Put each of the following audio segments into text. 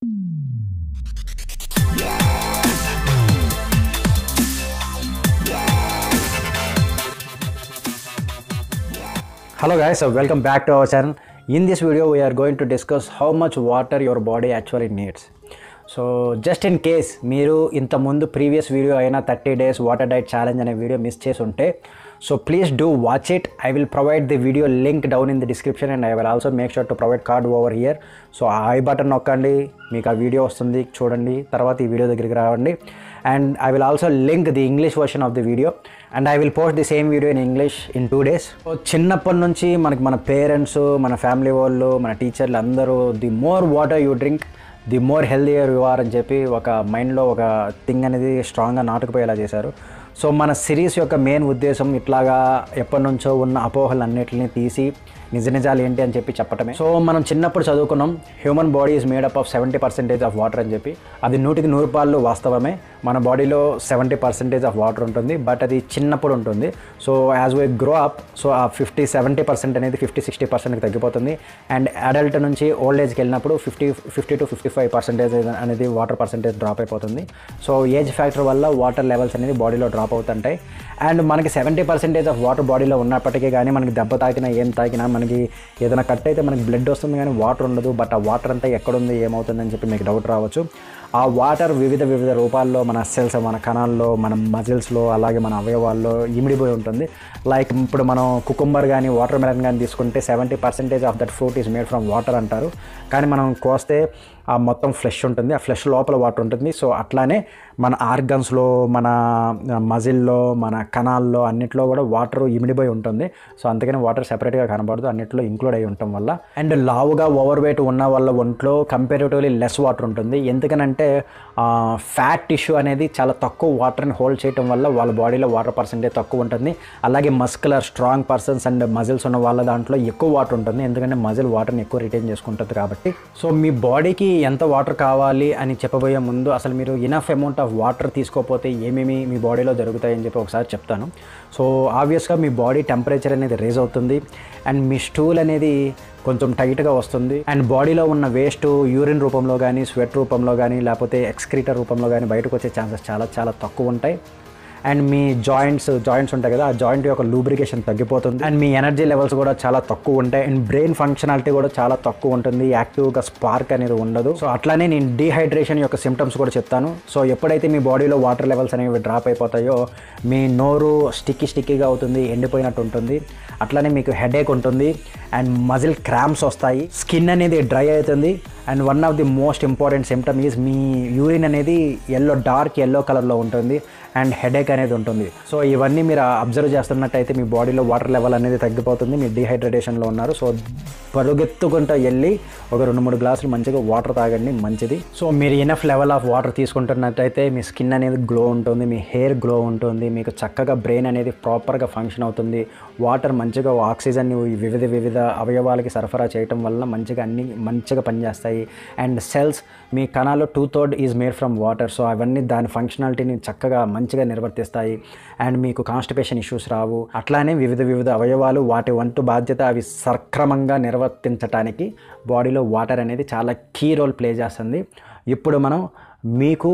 Hello guys, so welcome back to our channel. In this video we are going to discuss how much water your body actually needs. So just in case మీరు ఇంతకుముందు previous video అయినా 30 days water diet challenge అనే video miss చేసి ఉంటే so please do watch it. I will provide the video link down in the description and I will also make sure to provide card over here. So ఆ I button నొక్కండి, మీకు ఆ video వస్తుంది, చూడండి, తర్వాత ఈ వీడియో దగ్గరికి రావండి. And I will also link the English version of the video and I will post the same video in English in 2 days. So చిన్నప్పటి నుంచి మన పేరెంట్స్, మన ఫ్యామిలీ వాళ్ళు, మన టీచర్లు అందరూ the more water you drink the more healthier you are అని చెప్పి ఒక మైండ్లో ఒక థింగ్ అనేది స్ట్రాంగ్గా నాటుకుపోయేలా చేశారు. సో మన సిరీస్ యొక్క మెయిన్ ఉద్దేశం ఇట్లాగా ఎప్పటి నుంచో ఉన్న అపోహలన్నిటిని తీసి నిజాలు ఏంటి అని చెప్పి చెప్పటమే. సో మనం చిన్నప్పుడు చదువుకున్నాం human body is made up of 70% of water అని చెప్పి. అది 100% వాస్తవమే. మన బాడీలో 70% ఆఫ్ వాటర్ ఉంటుంది, బట్ అది చిన్నప్పుడు ఉంటుంది. So as we grow up so ఆ 70% అనేది 50-60%కి తగ్గిపోతుంది. అండ్ అడల్ట్ నుంచి ఓల్డ్ ఏజ్కి వెళ్ళినప్పుడు 50-55% అనేది వాటర్ పర్సెంటేజ్ డ్రాప్ అయిపోతుంది. సో ఏజ్ ఫ్యాక్టర్ వల్ల వాటర్ లెవెల్స్ అనేది బాడీలో డ్రాప్ అవుతుంటాయి. అండ్ మనకి 70% ఆఫ్ వాటర్ బాడీలో ఉన్నప్పటికీ కానీ మనకి దెబ్బ తాకినా ఏం తాకినా మనకి ఏదైనా కట్ అయితే మనకి బ్లడ్ వస్తుంది కానీ వాటర్ ఉండదు. బట్ ఆ వాటర్ అంతా ఎక్కడుంది, ఏమవుతుందని చెప్పి మీకు డౌట్ రావచ్చు. ఆ వాటర్ వివిధ రూపాల్లో మన సెల్స్, మన కణాల్లో, మన మజిల్స్లో, అలాగే మన అవయవాల్లో ఇమిడిపోయి ఉంటుంది. లైక్ ఇప్పుడు మనం కుకుంబర్ కానీ వాటర్ మెలన్ కానీ తీసుకుంటే 70% of that fruit is made from water అంటారు. కానీ మనం కోస్తే ఆ మొత్తం ఫ్లెష్ ఉంటుంది, ఆ ఫ్లెష్ లోపల వాటర్ ఉంటుంది. సో అట్లానే మన ఆర్గన్స్లో, మన మజిల్లో, మన కణాల్లో అన్నిట్లో కూడా వాటర్ ఇమిడిపోయి ఉంటుంది. సో అందుకని వాటర్ సెపరేట్గా కనబడదు, అన్నిట్లో ఇంక్లూడ్ అయి ఉండటం వల్ల. అండ్ లావుగా ఓవర్ వెయిట్ ఉన్న వాళ్ళ ఒంట్లో కంపారిటివ్లీ లెస్ వాటర్ ఉంటుంది. ఎందుకనంటే ఫ్యాట్ టిష్యూ అనేది చాలా తక్కువ వాటర్ని హోల్డ్ చేయడం వల్ల వాళ్ళ బాడీలో వాటర్ పర్సెంటేజ్ తక్కువ ఉంటుంది. అలాగే muscular strong persons and muscles ఉన్న వాళ్ళ దాంట్లో ఎక్కువ వాటర్ ఉంటుంది, ఎందుకంటే మజిల్ వాటర్ని ఎక్కువ రిటైన్ చేసుకుంటుంది కాబట్టి. సో మీ బాడీకి ఎంత వాటర్ కావాలి అని చెప్పబోయే ముందు అసలు మీరు ఇనఫ్ అమౌంట్ ఆఫ్ వాటర్ తీసుకోకపోతే ఏమేమి మీ బాడీలో జరుగుతాయని చెప్పి ఒకసారి చెప్తాను. సో ఆబ్వియస్గా మీ బాడీ టెంపరేచర్ అనేది రేజ్ అవుతుంది అండ్ మీ స్టూల్ అనేది కొంచెం టైట్గా వస్తుంది. అండ్ బాడీలో ఉన్న వేస్ట్ యూరిన్ రూపంలో కానీ, స్వెట్ రూపంలో కానీ, లేకపోతే ఎక్స్క్రీటర్ రూపంలో కానీ బయటకు వచ్చే ఛాన్సెస్ చాలా తక్కువ ఉంటాయి. అండ్ మీ జాయింట్స్ ఉంటాయి కదా, ఆ జాయింట్ యొక్క లూబ్రికేషన్ తగ్గిపోతుంది. అండ్ మీ ఎనర్జీ లెవెల్స్ కూడా చాలా తక్కువ ఉంటాయి. అండ్ బ్రెయిన్ ఫంక్షనాలిటీ కూడా చాలా తక్కువ ఉంటుంది, యాక్టివ్గా స్పార్క్ అనేది ఉండదు. సో అట్లానే నేను డీహైడ్రేషన్ యొక్క సిమ్టమ్స్ కూడా చెప్తాను. సో ఎప్పుడైతే మీ బాడీలో వాటర్ లెవెల్స్ అనేవి డ్రాప్ అయిపోతాయో మీ నోరు స్టిక్కీగా అవుతుంది, ఎండిపోయినట్టు ఉంటుంది. అట్లానే మీకు హెడేక్ ఉంటుంది అండ్ మజిల్ క్రాంప్స్ వస్తాయి, స్కిన్ అనేది డ్రై అవుతుంది. And one of the most important symptom is me urine అనేది డార్క్ ఎల్లో కలర్లో ఉంటుంది అండ్ హెడేక్ అనేది ఉంటుంది. సో ఇవన్నీ మీరు అబ్జర్వ్ చేస్తున్నట్టయితే మీ బాడీలో వాటర్ లెవెల్ అనేది తగ్గిపోతుంది, మీరు డీహైడ్రేషన్లో ఉన్నారు. సో పరుగెత్తుకుంటూ వెళ్ళి ఒక 2-3 గ్లాసులు మంచిగా వాటర్ తాగండి, మంచిది. సో మీరు ఇనఫ్ లెవెల్ ఆఫ్ వాటర్ తీసుకుంటున్నట్టయితే మీ స్కిన్ అనేది గ్లో ఉంటుంది, మీ హెయిర్ గ్లో ఉంటుంది, మీకు చక్కగా బ్రెయిన్ అనేది ప్రాపర్గా ఫంక్షన్ అవుతుంది. వాటర్ మంచిగా ఆక్సిజన్ని వివిధ అవయవాలకి సరఫరా చేయటం వల్ల మంచిగా పనిచేస్తాయి. అండ్ సెల్స్, మీ కణాల్లో 2/3 is made from water. So అవన్నీ దాని ఫంక్షనాలిటీని మంచిగా నిర్వర్తిస్తాయి అండ్ మీకు కాన్స్టిపేషన్ ఇష్యూస్ రావు. అట్లానే వివిధ అవయవాలు వాటి వంతు బాధ్యత అవి సక్రమంగా నిర్వర్తించడానికి బాడీలో వాటర్ అనేది చాలా కీ రోల్ ప్లే చేస్తుంది. ఇప్పుడు మనం మీకు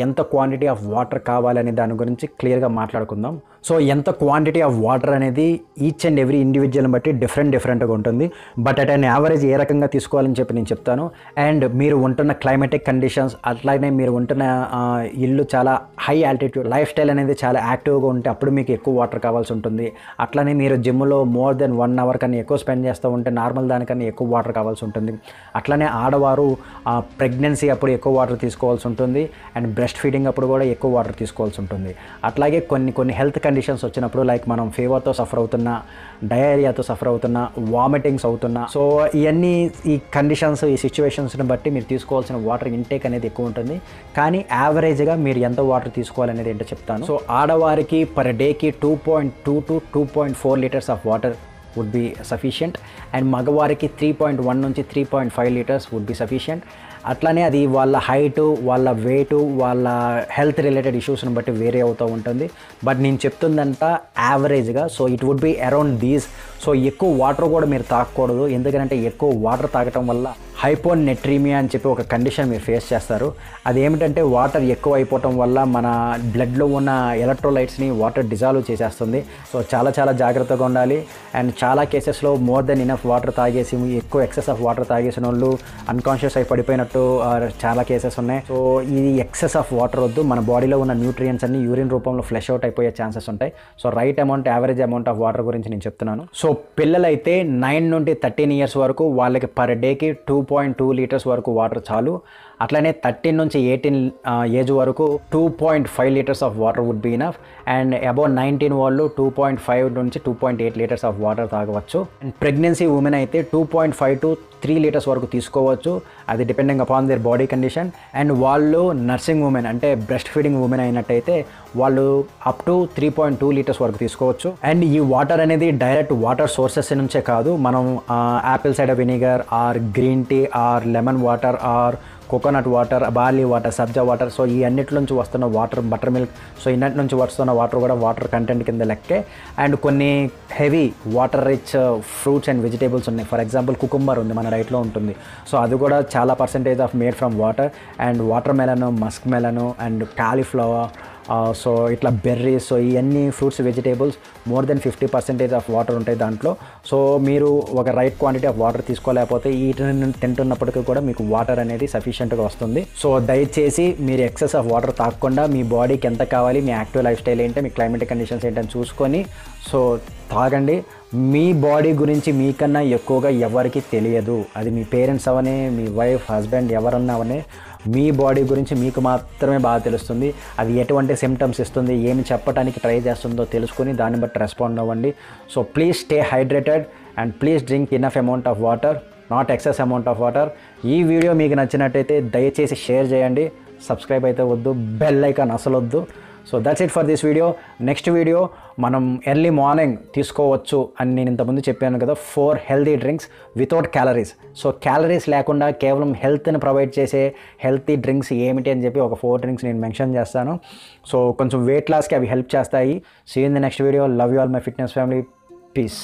ఎంత క్వాంటిటీ ఆఫ్ వాటర్ కావాలనే దాని గురించి క్లియర్గా మాట్లాడుకుందాం. సో ఎంత క్వాంటిటీ ఆఫ్ వాటర్ అనేది ఈచ్ అండ్ ఎవ్రీ ఇండివిజువల్ని బట్టి డిఫరెంట్గా ఉంటుంది. బట్ అట్ అన్ యావరేజ్ ఏ రకంగా తీసుకోవాలని చెప్పి నేను చెప్తాను. అండ్ మీరు ఉంటున్న క్లైమాటిక్ కండిషన్స్, అట్లానే మీరు ఉంటున్న ఇల్లు చాలా హై ఆల్టిట్యూడ్, లైఫ్ స్టైల్ అనేది చాలా యాక్టివ్గా ఉంటే అప్పుడు మీకు ఎక్కువ వాటర్ కావాల్సి ఉంటుంది. అట్లానే మీరు జిమ్లో మోర్ దెన్ 1 hour కన్నా ఎక్కువ స్పెండ్ చేస్తూ ఉంటే నార్మల్ దానికన్నా ఎక్కువ వాటర్ కావాల్సి ఉంటుంది. అట్లానే ఆడవారు ప్రెగ్నెన్సీ అప్పుడు ఎక్కువ వాటర్ తీసుకోవాల్సి ఉంటుంది అండ్ బ్రెస్ట్ ఫీడింగ్ అప్పుడు కూడా ఎక్కువ వాటర్ తీసుకోవాల్సి ఉంటుంది. అట్లాగే కొన్ని హెల్త్ కండిషన్స్ వచ్చినప్పుడు లైక్ మనం ఫీవర్తో సఫర్ అవుతున్నా, డయేరియాతో సఫర్ అవుతున్నా, వామిటింగ్స్ అవుతున్నా, సో ఇవన్నీ ఈ కండిషన్స్, ఈ సిచ్యువేషన్స్ని బట్టి మీరు తీసుకోవాల్సిన వాటర్ ఇంటేక్ అనేది ఎక్కువ ఉంటుంది. కానీ యావరేజ్గా మీరు ఎంత వాటర్ తీసుకోవాలనేది ఏంటో చెప్తాను. సో ఆడవారికి పర్ డేకి 2.2 to 2.4 liters of water would be sufficient and మగవారికి 3.1 నుంచి 3.5 liters would be sufficient. అట్లానే అది వాళ్ళ హైటు, వాళ్ళ వెయిటు, వాళ్ళ హెల్త్ రిలేటెడ్ ఇష్యూస్ని బట్టి వేరే అవుతూ ఉంటుంది. బట్ నేను చెప్తుందంతా యావరేజ్గా. So it would be around these. సో ఎక్కువ వాటర్ కూడా మీరు తాగకూడదు, ఎందుకంటే ఎక్కువ వాటర్ తాగటం వల్ల హైపోనెట్రీమియా అని చెప్పి ఒక కండిషన్ మీరు ఫేస్ చేస్తారు. అది ఏమిటంటే వాటర్ ఎక్కువ అయిపోవటం వల్ల మన బ్లడ్లో ఉన్న ఎలక్ట్రోలైట్స్ని వాటర్ డిజాల్వ్ చేసేస్తుంది. సో చాలా చాలా జాగ్రత్తగా ఉండాలి. అండ్ చాలా కేసెస్లో మోర్ దెన్ ఇనఫ్ వాటర్ తాగేసి ఎక్కువ ఎక్సెస్ ఆఫ్ వాటర్ తాగేసిన వాళ్ళు అన్కాన్షియస్ అయి పడిపోయినట్టు చాలా కేసెస్ ఉన్నాయి. సో ఈ ఎక్సెస్ ఆఫ్ వాటర్ వద్దు. మన బాడీలో ఉన్న న్యూట్రియంట్స్ అన్ని యూరిన్ రూపంలో ఫ్లష్ అవుట్ అయిపోయే ఛాన్సెస్ ఉంటాయి. So right amount, average amount of water గురించి నేను చెప్తున్నాను. సో పిల్లలైతే 9 నుండి 13 ఇయర్స్ వరకు వాళ్ళకి పర్ డేకి 2.2 లీటర్స్ వరకు వాటర్ చాలు. అట్లనే 13 నుంచి 18 ఏజ్ వరకు 2.5 litres of water would be enough. And above 19 వాళ్ళు 2.5 నుంచి 2.8 లీటర్స్ ఆఫ్ వాటర్ తాగవచ్చు. అండ్ ప్రెగ్నెన్సీ ఉమెన్ అయితే 2.5 to 3 లీటర్స్ వరకు తీసుకోవచ్చు. అది depending upon their body condition. And వాళ్ళు నర్సింగ్ ఉమెన్ అంటే బ్రెస్ట్ ఫీడింగ్ ఉమెన్ అయినట్టయితే వాళ్ళు అప్ టు 3.2 లీటర్స్ వరకు తీసుకోవచ్చు. అండ్ ఈ వాటర్ అనేది డైరెక్ట్ వాటర్ సోర్సెస్ నుంచే కాదు, మనం apple cider vinegar or green tea or lemon water or coconut water, barley water, సబ్జా వాటర్, సో ఈ అన్నిటి నుంచి వస్తున్న వాటర్, బటర్ మిల్క్, సో ఇన్నిటి నుంచి వస్తున్న వాటర్ కూడా వాటర్ కంటెంట్ కింద లెక్కే. అండ్ కొన్ని heavy water rich fruits and vegetables ఉన్నాయి. ఫర్ ఎగ్జాంపుల్ కుకుంబర్ ఉంది, మన డైట్లో ఉంటుంది. సో అది కూడా చాలా percentage of made from water. And water మెలను, Musk మెలను and cauliflower, so ఇట్లా బెర్రీస్, సో ఇవన్నీ fruits vegetables more than 50% of water ఉంటాయి దాంట్లో. సో మీరు ఒక రైట్ క్వాంటిటీ ఆఫ్ వాటర్ తీసుకోలేకపోతే వీటిని తింటున్నప్పటికీ కూడా మీకు వాటర్ అనేది సఫిషియెంట్గా వస్తుంది. సో దయచేసి మీరు ఎక్సెస్ ఆఫ్ వాటర్ తాగకుండా మీ బాడీకి ఎంత కావాలి, మీ యాక్టివ్ లైఫ్ స్టైల్ ఏంటి, మీ క్లైమేటిక్ కండిషన్స్ ఏంటని చూసుకొని సో తాగండి. మీ బాడీ గురించి మీకన్నా ఎక్కువగా ఎవరికి తెలియదు. అది మీ పేరెంట్స్ అవనే, మీ వైఫ్, హస్బెండ్ ఎవరన్నా అవనే, మీ బాడీ గురించి మీకు మాత్రమే బాగా తెలుస్తుంది. అది ఎటువంటి సిమ్టమ్స్ ఇస్తుంది, ఏమి చెప్పడానికి ట్రై చేస్తుందో తెలుసుకొని దాన్ని బట్టి రెస్పాండ్ అవ్వండి. So please stay hydrated and please drink enough amount of water, not excess amount of water. ఈ వీడియో మీకు నచ్చినట్టయితే దయచేసి షేర్ చేయండి. సబ్స్క్రైబ్ అయితే వద్దు, బెల్ ఐకాన్ అసలు వద్దు. So that's it for this video. Next video మనం ఎర్లీ మార్నింగ్ తీసుకోవచ్చు అని నేను ఇంతకుముందు చెప్పాను కదా, 4 healthy drinks without calories. So calories లేకుండా కేవలం హెల్త్ని ప్రొవైడ్ చేసే హెల్తీ డ్రింక్స్ ఏమిటి అని చెప్పి ఒక 4 డ్రింక్స్ నేను మెన్షన్ చేస్తాను. సో కొంచెం వెయిట్ లాస్కి అవి హెల్ప్ చేస్తాయి. See in the next video. Love you all my fitness family. Piece.